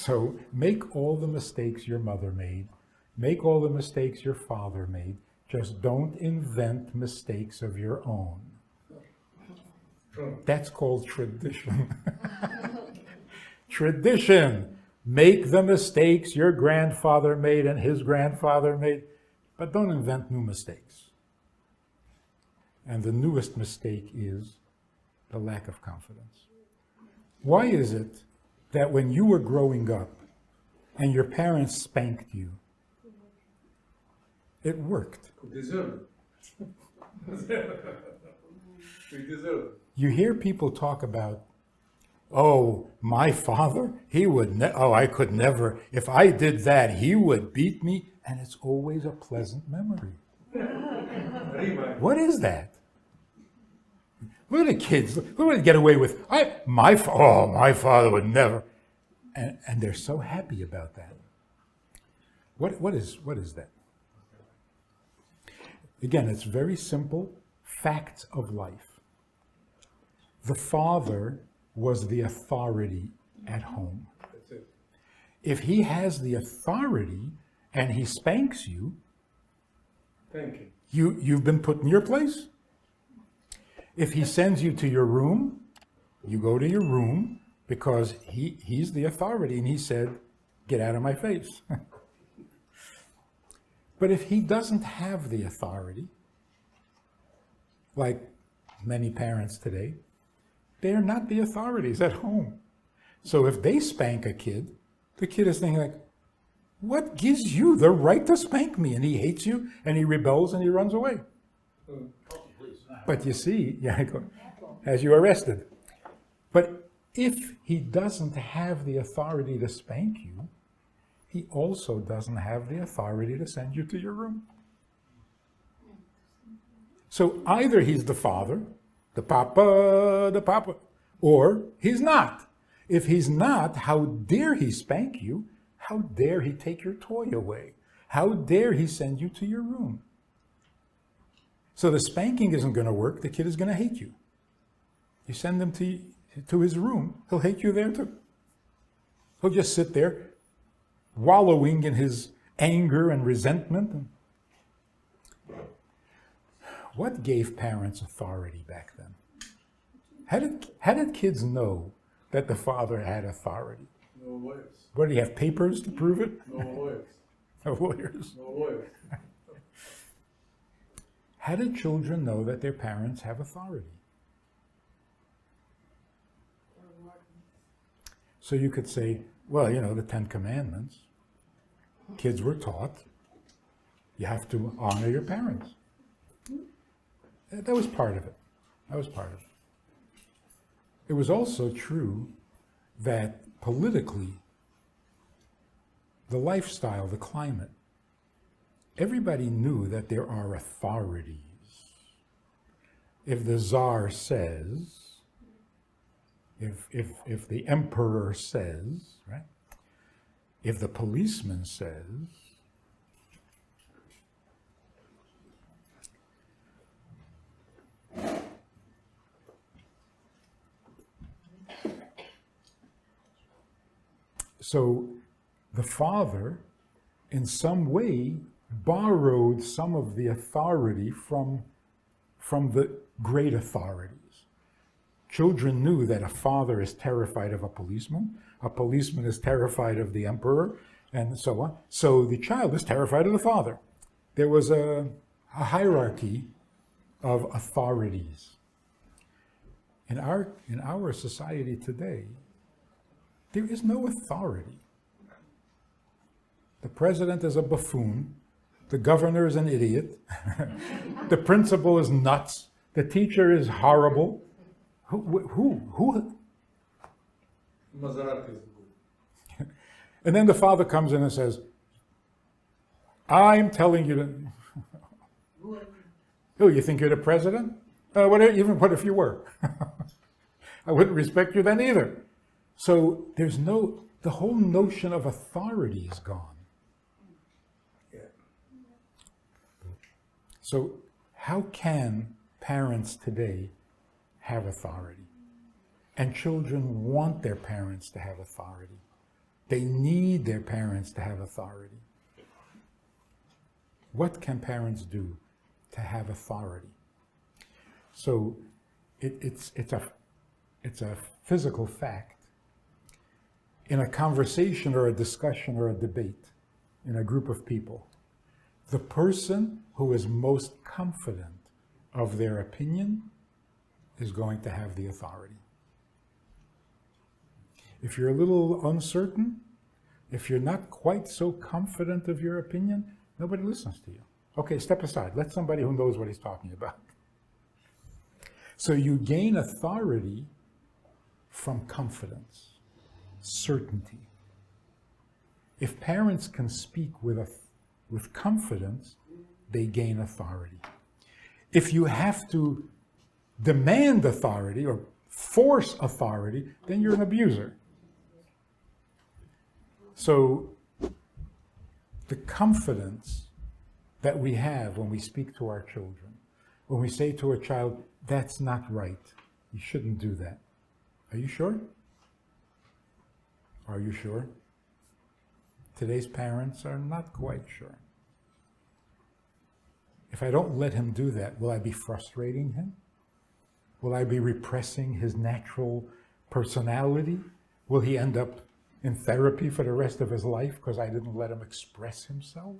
So make all the mistakes your mother made. Make all the mistakes your father made. Just don't invent mistakes of your own. That's called tradition. Tradition. Make the mistakes your grandfather made and his grandfather made, but don't invent new mistakes. And the newest mistake is the lack of confidence. Why is it that when you were growing up and your parents spanked you, it worked? We deserve it. We deserve it. You hear people talk about, oh, my father, he would, I could never, if I did that, he would beat me, and it's always a pleasant memory. What is that? Look at the kids. Look what they get away with. My father would never. And they're so happy about that. What is that? Again, it's very simple facts of life. The father was the authority at home. That's it. If he has the authority and he spanks you, Thank you. You've been put in your place. If he sends you to your room, you go to your room because he's the authority and he said, get out of my face. But if he doesn't have the authority, like many parents today, they are not the authorities at home. So if they spank a kid, the kid is thinking like, what gives you the right to spank me? And he hates you and he rebels and he runs away. But you see, as you arrested. But if he doesn't have the authority to spank you, he also doesn't have the authority to send you to your room. So either he's the father, the papa, or he's not. If he's not, how dare he spank you? How dare he take your toy away? How dare he send you to your room? So the spanking isn't going to work. The kid is going to hate you. You send him to his room, he'll hate you there too. He'll just sit there wallowing in his anger and resentment. What gave parents authority back then? How did kids know that the father had authority? No lawyers. What, do you have papers to prove it? No lawyers. No lawyers. No lawyers. How did children know that their parents have authority? So you could say, well, the Ten Commandments. Kids were taught, you have to honor your parents. That was part of it. It was also true that politically, the lifestyle, the climate, everybody knew that there are authorities. If the Tsar says, if the emperor says, right? If the policeman says, so the father, in some way, borrowed some of the authority from the great authorities. Children knew that a father is terrified of a policeman is terrified of the emperor, and so on. So the child is terrified of the father. There was a hierarchy of authorities. In our society today, there is no authority. The president is a buffoon. The governor is an idiot. The principal is nuts. The teacher is horrible. Who? Maserati is good. And then the father comes in and says, I'm telling you to... Oh, you think you're the president? What if you were? I wouldn't respect you then either. So the whole notion of authority is gone. Yeah. So how can parents today have authority? And children want their parents to have authority. They need their parents to have authority. What can parents do to have authority? So it's a physical fact. In a conversation or a discussion or a debate in a group of people, the person who is most confident of their opinion is going to have the authority. If you're a little uncertain, if you're not quite so confident of your opinion, nobody listens to you. Okay, step aside. Let somebody who knows what he's talking about. So you gain authority from confidence, certainty. If parents can speak with confidence, they gain authority. If you have to demand authority or force authority, then you're an abuser. So the confidence that we have when we speak to our children, when we say to a child, that's not right, you shouldn't do that. Are you sure? Are you sure? Today's parents are not quite sure. If I don't let him do that, will I be frustrating him? Will I be repressing his natural personality? Will he end up in therapy for the rest of his life because I didn't let him express himself?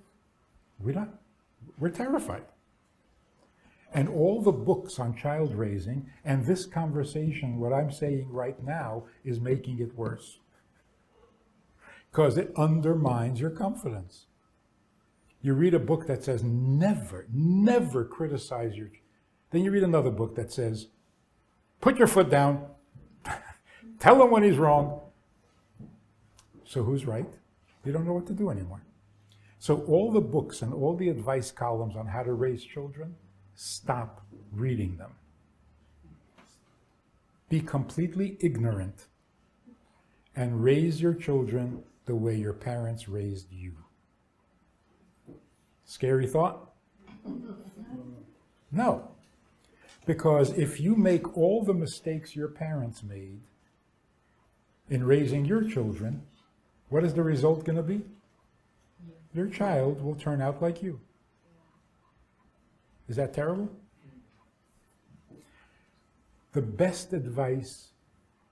We're terrified. And all the books on child raising and this conversation, what I'm saying right now, is making it worse. Because it undermines your confidence. You read a book that says never, never criticize your... Then you read another book that says, put your foot down, tell him when he's wrong. So who's right? You don't know what to do anymore. So all the books and all the advice columns on how to raise children, stop reading them. Be completely ignorant and raise your children the way your parents raised you. Scary thought? No. Because if you make all the mistakes your parents made in raising your children, what is the result going to be? Your child will turn out like you. Is that terrible? The best advice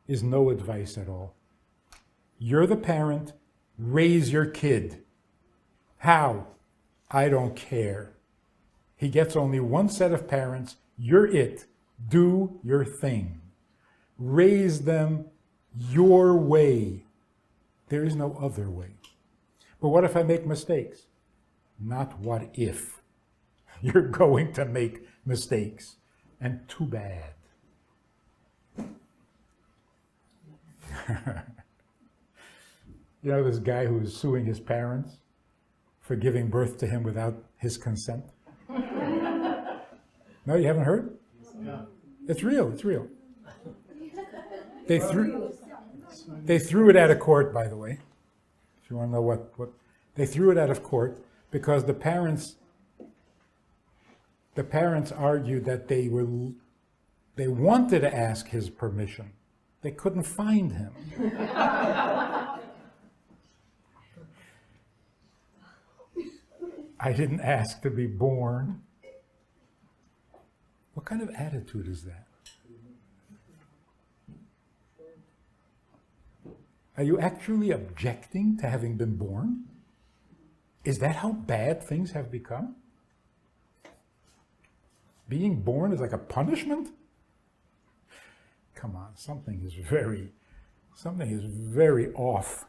is no advice at all. You're the parent, raise your kid. How? I don't care. He gets only one set of parents. You're it. Do your thing. Raise them your way. There is no other way. But what if I make mistakes? Not what if. You're going to make mistakes. And too bad. You know this guy who's suing his parents for giving birth to him without his consent? No, you haven't heard? Yeah. It's real, it's real. They threw it out of court, by the way. If you want to know what they threw it out of court because the parents argued that they wanted to ask his permission. They couldn't find him. I didn't ask to be born. What kind of attitude is that? Are you actually objecting to having been born? Is that how bad things have become? Being born is like a punishment? Come on, something is very off.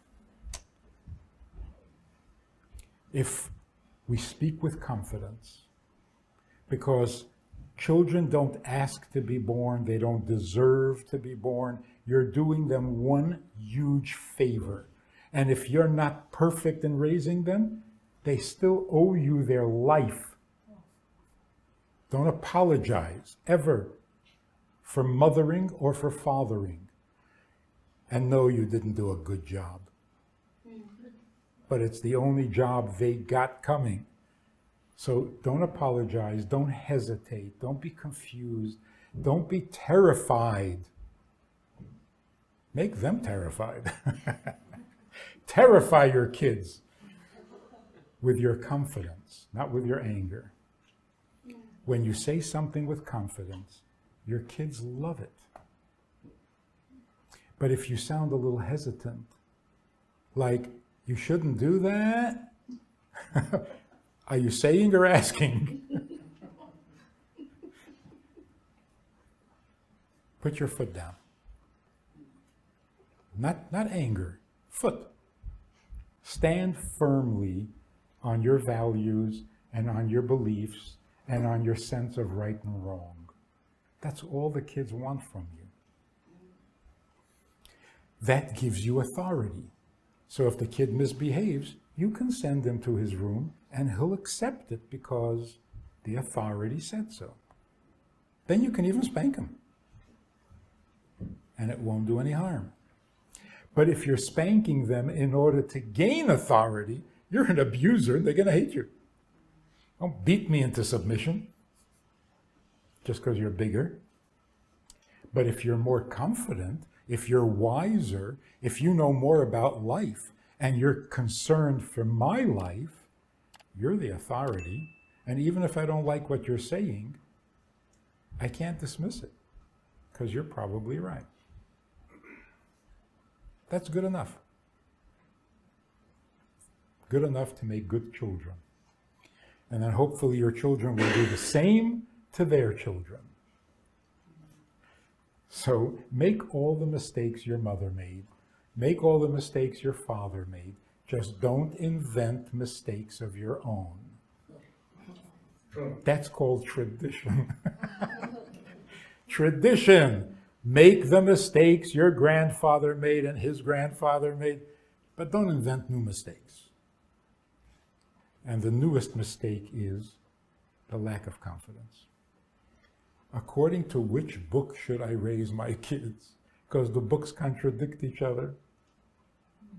If we speak with confidence, because children don't ask to be born, they don't deserve to be born, you're doing them one huge favor. And if you're not perfect in raising them, they still owe you their life. Don't apologize, ever, for mothering or for fathering. And no, you didn't do a good job. But it's the only job they got coming. So don't apologize, don't hesitate, don't be confused, don't be terrified. Make them terrified. Terrify your kids with your confidence, not with your anger. When you say something with confidence, your kids love it. But if you sound a little hesitant, like, you shouldn't do that, are you saying or asking? Put your foot down. Not anger, foot. Stand firmly on your values and on your beliefs and on your sense of right and wrong. That's all the kids want from you. That gives you authority. So if the kid misbehaves, you can send him to his room and he'll accept it because the authority said so. Then you can even spank him. And it won't do any harm. But if you're spanking them in order to gain authority, you're an abuser and they're going to hate you. Don't beat me into submission just because you're bigger. But if you're more confident, if you're wiser, if you know more about life and you're concerned for my life, you're the authority. And even if I don't like what you're saying, I can't dismiss it because you're probably right. That's good enough. Good enough to make good children. And then hopefully your children will do the same to their children. So make all the mistakes your mother made. Make all the mistakes your father made. Just don't invent mistakes of your own. That's called tradition. Tradition. Make the mistakes your grandfather made and his grandfather made, but don't invent new mistakes. And the newest mistake is the lack of confidence. According to which book should I raise my kids? Because the books contradict each other.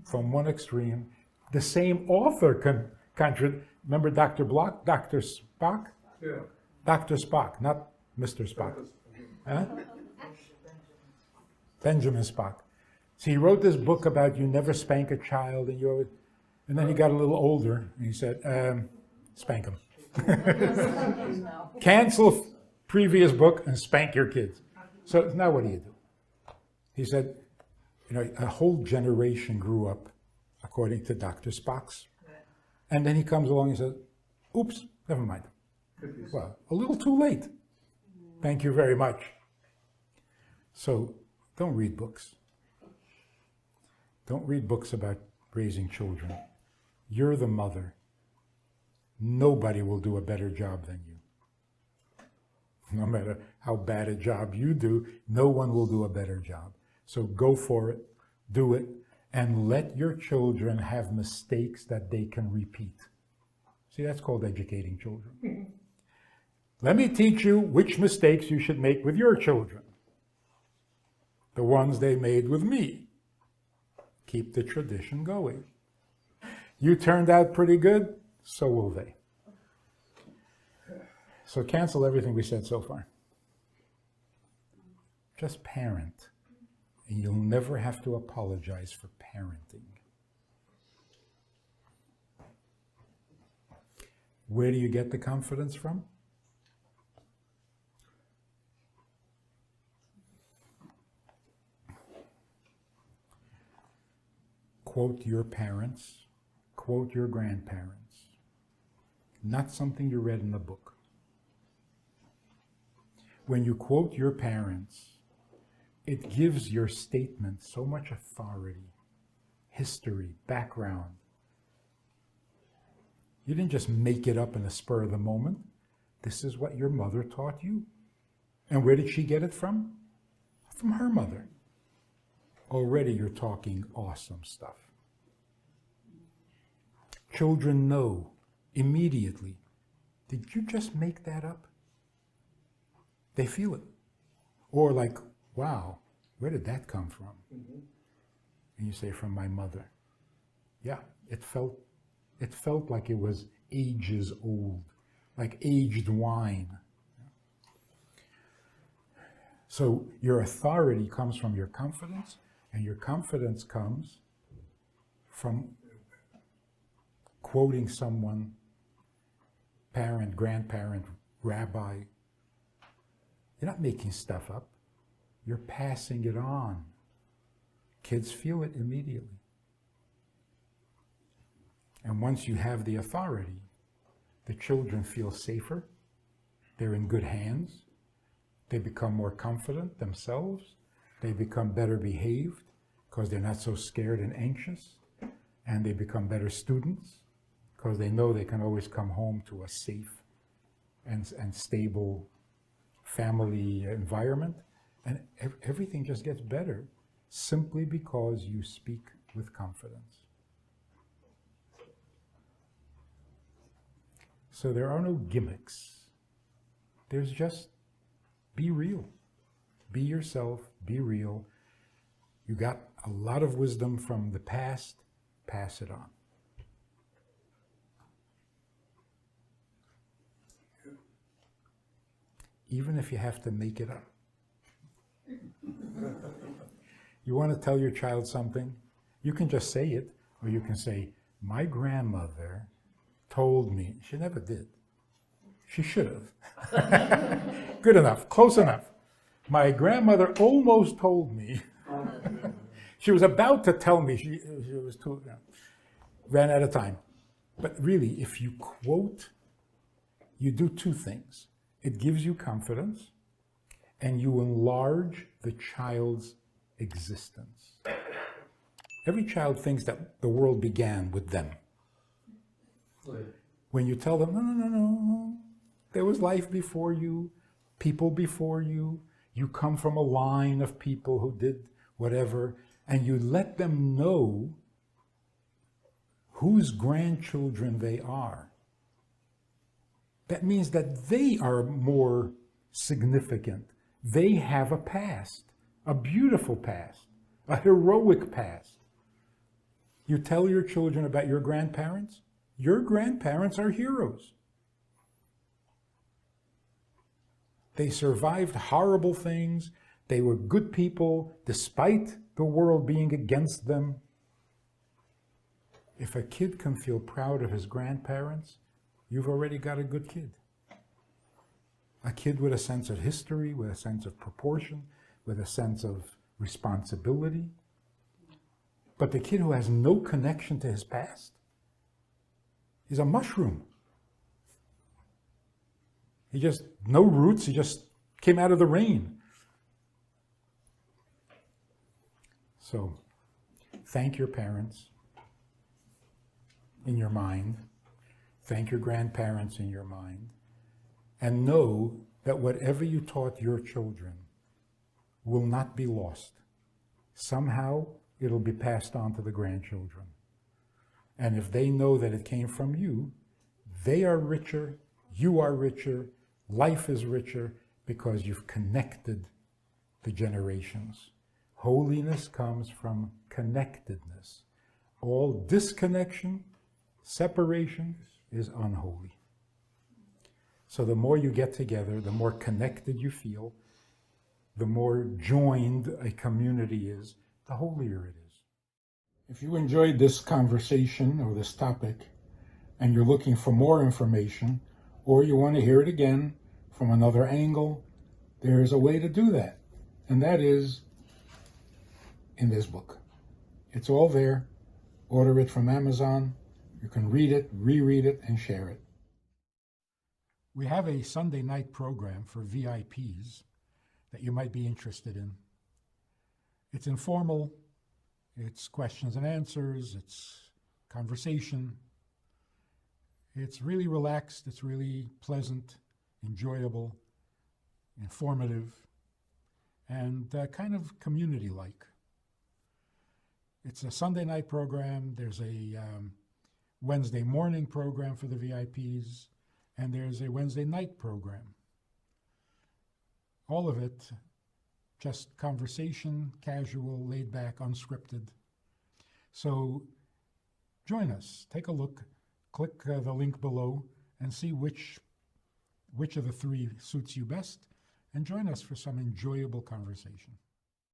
From one extreme, the same author can contradict. Remember Dr. Block, Dr. Spock? Yeah. Dr. Spock, not Mr. Spock. Huh? Benjamin Spock. So he wrote this book about you never spank a child, and and then he got a little older, and he said, spank him. Cancel previous book and spank your kids. So now what do you do? He said, a whole generation grew up according to Dr. Spock's. And then he comes along and says, oops, never mind. Well, a little too late. Thank you very much. So don't read books. Don't read books about raising children. You're the mother. Nobody will do a better job than you. No matter how bad a job you do, no one will do a better job. So go for it, do it, and let your children have mistakes that they can repeat. See, that's called educating children. Let me teach you which mistakes you should make with your children. The ones they made with me. Keep the tradition going. You turned out pretty good, so will they. So cancel everything we said so far. Just parent. And you'll never have to apologize for parenting. Where do you get the confidence from? Quote your parents, quote your grandparents. Not something you read in a book. When you quote your parents, it gives your statement so much authority, history, background. You didn't just make it up in a spur of the moment. This is what your mother taught you. And where did she get it from? From her mother. Already you're talking awesome stuff. Children know immediately, did you just make that up? They feel it. Or like, wow, where did that come from? Mm-hmm. And you say, from my mother. Yeah, it felt like it was ages old, like aged wine. So your authority comes from your confidence, and your confidence comes from quoting someone, parent, grandparent, rabbi. You're not making stuff up. You're passing it on. Kids feel it immediately. And once you have the authority, the children feel safer. They're in good hands. They become more confident themselves. They become better behaved because they're not so scared and anxious. And they become better students because they know they can always come home to a safe and stable family environment. And everything just gets better simply because you speak with confidence. So there are no gimmicks. There's just be real. Be yourself, be real. You got a lot of wisdom from the past, pass it on. Even if you have to make it up. You want to tell your child something? You can just say it, or you can say, my grandmother told me. She never did. She should have. Good enough, close enough. My grandmother almost told me. She was about to tell me. She was too, ran out of time. But really, if you quote, you do two things. It gives you confidence, and you enlarge the child's existence. Every child thinks that the world began with them. When you tell them, no, there was life before you, people before you, you come from a line of people who did whatever, and you let them know whose grandchildren they are. That means that they are more significant. They have a past, a beautiful past, a heroic past. You tell your children about your grandparents are heroes. They survived horrible things. They were good people despite the world being against them. If a kid can feel proud of his grandparents, you've already got a good kid. A kid with a sense of history, with a sense of proportion, with a sense of responsibility. But the kid who has no connection to his past is a mushroom. He just, no roots, he just came out of the rain. So, thank your parents in your mind. Thank your grandparents in your mind. And know that whatever you taught your children will not be lost. Somehow, it'll be passed on to the grandchildren. And if they know that it came from you, they are richer, you are richer, life is richer, because you've connected the generations. Holiness comes from connectedness. All disconnection, separation, is unholy. So the more you get together, the more connected you feel, the more joined a community is, the holier it is. If you enjoyed this conversation or this topic, and you're looking for more information, or you want to hear it again from another angle, there's a way to do that. And that is in this book. It's all there. Order it from Amazon. You can read it, reread it, and share it. We have a Sunday night program for VIPs that you might be interested in. It's informal, it's questions and answers, it's conversation. It's really relaxed, it's really pleasant, enjoyable, informative, and kind of community-like. It's a Sunday night program, there's a Wednesday morning program for the VIPs, and there's a Wednesday night program. All of it just conversation, casual, laid back, unscripted. So join us, take a look, click the link below and see which of the three suits you best, and join us for some enjoyable conversation.